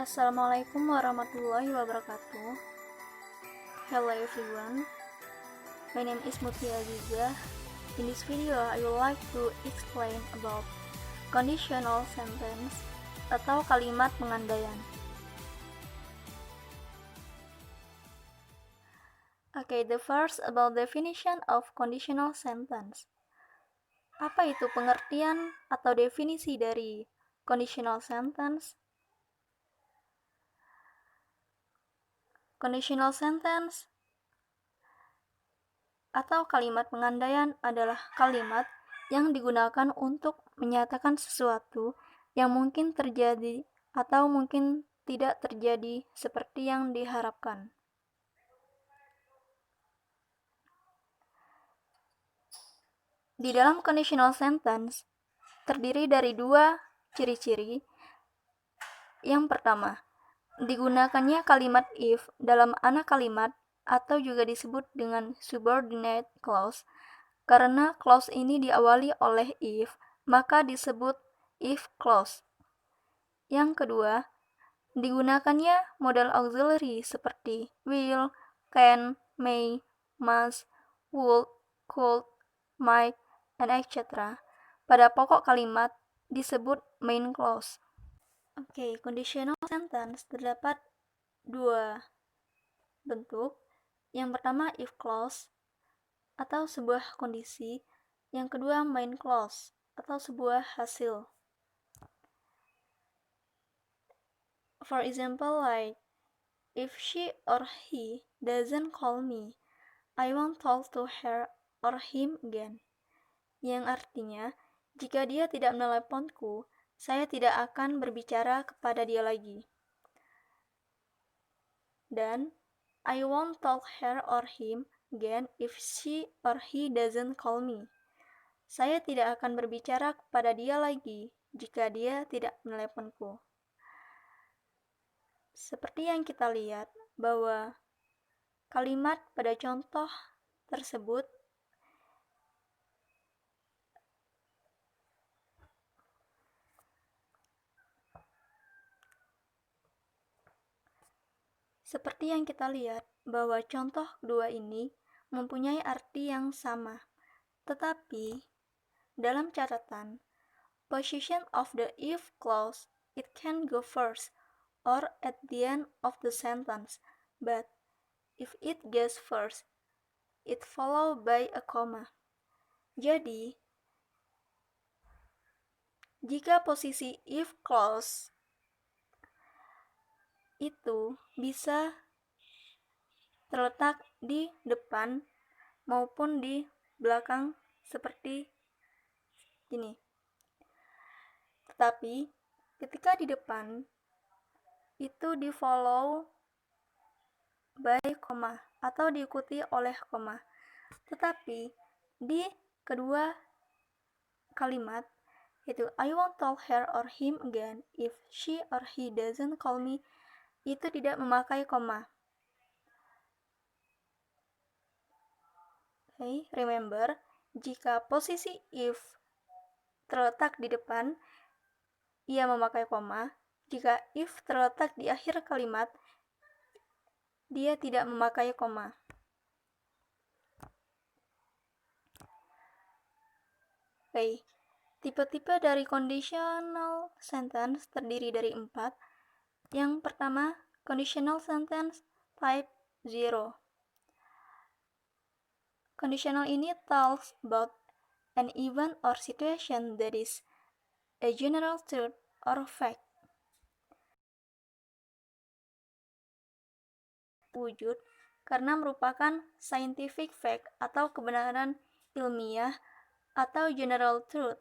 Assalamualaikum warahmatullahi wabarakatuh. Hello everyone, my name is Mutia Aziza. In this video, I would like to explain about conditional sentence atau kalimat pengandaian. Okay, the first about definition of conditional sentence. Apa itu pengertian atau definisi dari conditional sentence? Conditional sentence atau kalimat pengandaian adalah kalimat yang digunakan untuk menyatakan sesuatu yang mungkin terjadi atau mungkin tidak terjadi seperti yang diharapkan. Di dalam conditional sentence terdiri dari dua ciri-ciri. Yang pertama, digunakannya kalimat if dalam anak kalimat atau juga disebut dengan subordinate clause. Karena clause ini diawali oleh if, maka disebut if clause. Yang kedua, digunakannya modal auxiliary seperti will, can, may, must, would, could, might, and etc. Pada pokok kalimat disebut main clause. Oke, conditional sentence terdapat dua bentuk. Yang pertama if clause atau sebuah kondisi. Yang kedua main clause atau sebuah hasil. For example, like if she or he doesn't call me, I won't talk to her or him again. Yang artinya, jika dia tidak meneleponku, saya tidak akan berbicara kepada dia lagi. Dan I won't talk her or him again if she or he doesn't call me. Saya tidak akan berbicara kepada dia lagi jika dia tidak meneleponku. Seperti yang kita lihat bahwa kalimat pada contoh tersebut contoh kedua ini mempunyai arti yang sama. Tetapi dalam catatan, position of the if clause, it can go first or at the end of the sentence, but if it goes first, it followed by a comma. Jadi, jika posisi if clause itu bisa terletak di depan maupun di belakang seperti ini. Tetapi ketika di depan itu di follow by koma atau diikuti oleh koma. Tetapi di kedua kalimat itu I won't talk her or him again if she or he doesn't call me, itu tidak memakai koma. Okay, remember, jika posisi if terletak di depan, ia memakai koma. Jika if terletak di akhir kalimat, dia tidak memakai koma. Okay, tipe-tipe dari conditional sentence terdiri dari 4. Yang pertama, conditional sentence type 0. Conditional ini talks about an event or situation that is a general truth or fact. Wujud karena merupakan scientific fact atau kebenaran ilmiah atau general truth,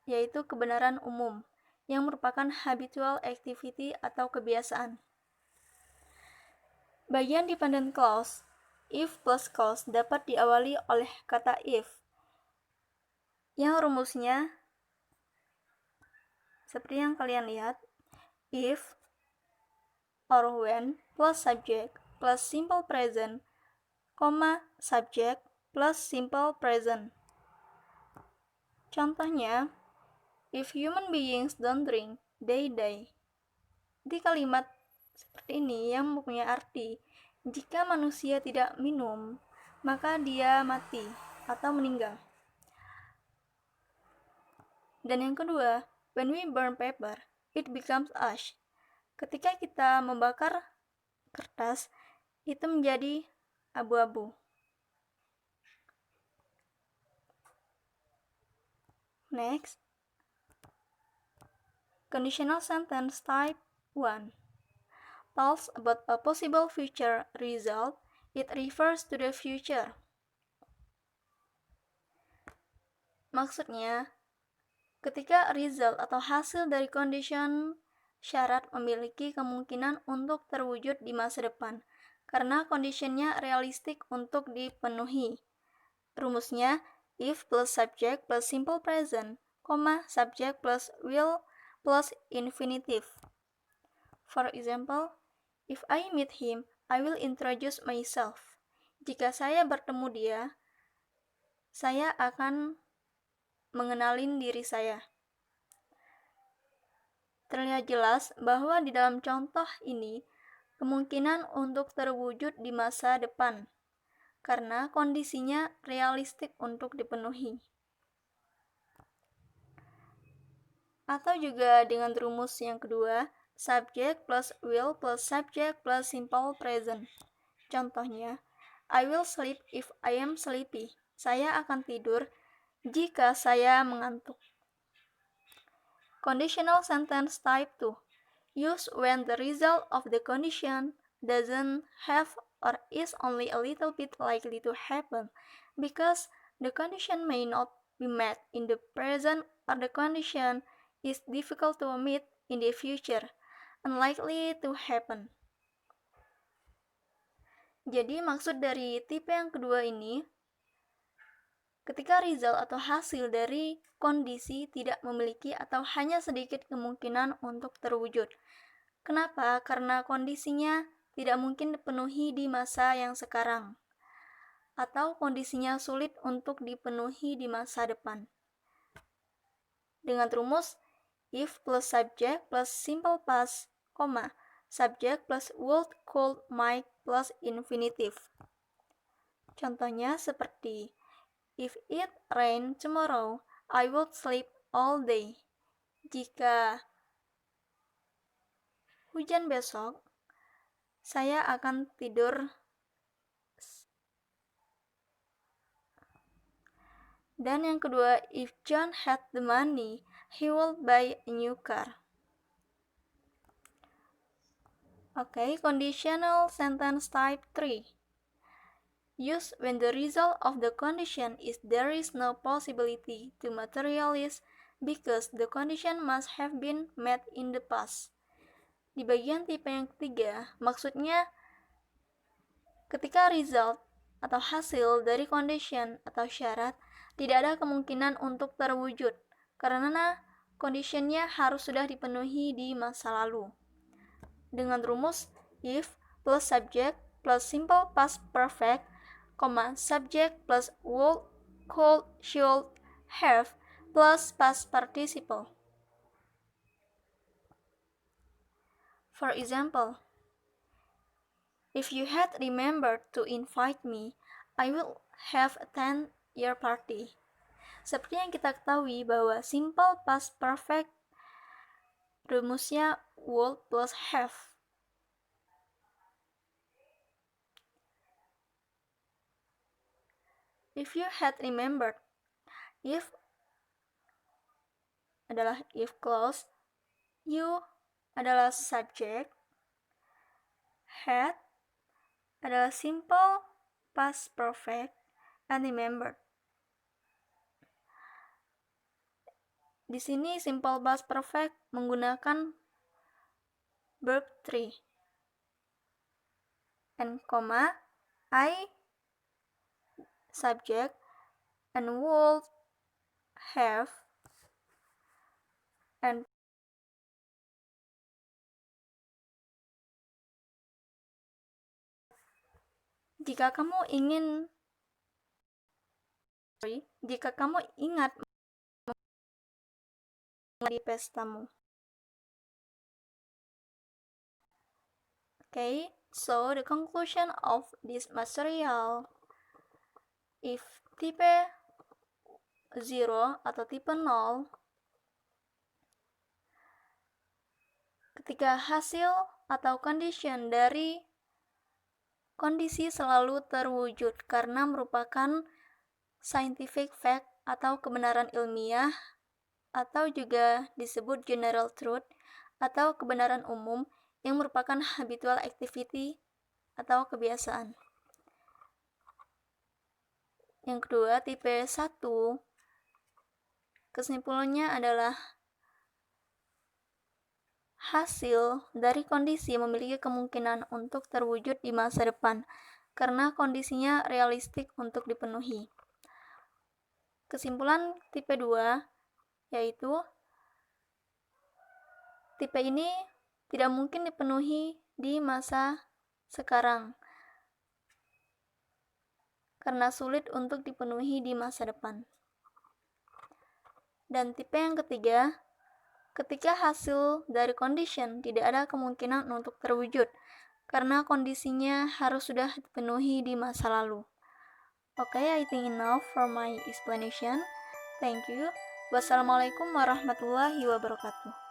yaitu kebenaran umum yang merupakan habitual activity atau kebiasaan. Bagian dependent clause, if plus clause dapat diawali oleh kata if, yang rumusnya seperti yang kalian lihat, if or when plus subject plus simple present, subject plus simple present. Contohnya, if human beings don't drink, they die. di kalimat seperti ini yang mempunyai arti, jika manusia tidak minum, maka dia mati atau meninggal. Dan yang kedua, when we burn paper, it becomes ash. Ketika kita membakar kertas, itu menjadi abu-abu. Next, conditional sentence type 1 tells about a possible future result. It refers to the future. Maksudnya, ketika result atau hasil dari condition syarat memiliki kemungkinan untuk terwujud di masa depan, karena conditionnya realistik untuk dipenuhi. Rumusnya, if plus subject plus simple present, subject plus will plus infinitive. For example, if I meet him, I will introduce myself. Jika saya bertemu dia, saya akan mengenalin diri saya. Terlihat jelas bahwa di dalam contoh ini, kemungkinan untuk terwujud di masa depan, karena kondisinya realistik untuk dipenuhi. Atau juga dengan rumus yang kedua, subject plus will plus subject plus simple present. Contohnya, I will sleep if I am sleepy. Saya akan tidur jika saya mengantuk. Conditional sentence type 2. Use when the result of the condition doesn't have or is only a little bit likely to happen, because the condition may not be met in the present or the condition is difficult to meet in the future, unlikely to happen. Jadi maksud dari tipe yang kedua ini, ketika result atau hasil dari kondisi tidak memiliki atau hanya sedikit kemungkinan untuk terwujud. Kenapa? Karena kondisinya tidak mungkin dipenuhi di masa yang sekarang, atau kondisinya sulit untuk dipenuhi di masa depan. Dengan rumus if plus subject plus simple past, subject plus would, could, might plus infinitive. Contohnya seperti, if it rain tomorrow, I would sleep all day. Jika hujan besok, saya akan tidur. Dan yang kedua, if John had the money, he would buy a new car. Okay, conditional sentence type 3. Use when the result of the condition is there is no possibility to materialize because the condition must have been met in the past. Di bagian tipe yang ketiga, maksudnya ketika result atau hasil dari condition atau syarat tidak ada kemungkinan untuk terwujud karena conditionnya harus sudah dipenuhi di masa lalu. Dengan rumus if plus subject plus simple past perfect, subject plus would, could, should, have plus past participle. For example, if you had remembered to invite me, I will have attended your party. Seperti yang kita ketahui bahwa simple past perfect rumusnya would plus have. If you had remembered, if adalah if clause, you adalah subject, had adalah simple past perfect, and remembered. Di sini simple past perfect menggunakan verb 3 and I subject and would have and jika kamu ingat di pestamu. Okay, so the conclusion of this material, if tipe 0 atau tipe 0, ketika hasil atau condition dari kondisi selalu terwujud karena merupakan scientific fact atau kebenaran ilmiah, atau juga disebut general truth atau kebenaran umum yang merupakan habitual activity atau kebiasaan. Yang kedua, tipe 1, kesimpulannya adalah hasil dari kondisi memiliki kemungkinan untuk terwujud di masa depan karena kondisinya realistik untuk dipenuhi. Kesimpulan tipe 2 yaitu tipe ini tidak mungkin dipenuhi di masa sekarang karena sulit untuk dipenuhi di masa depan. Dan tipe yang ketiga, ketika hasil dari condition tidak ada kemungkinan untuk terwujud karena kondisinya harus sudah dipenuhi di masa lalu. Okay, I think enough for my explanation. Thank you. Wassalamualaikum warahmatullahi wabarakatuh.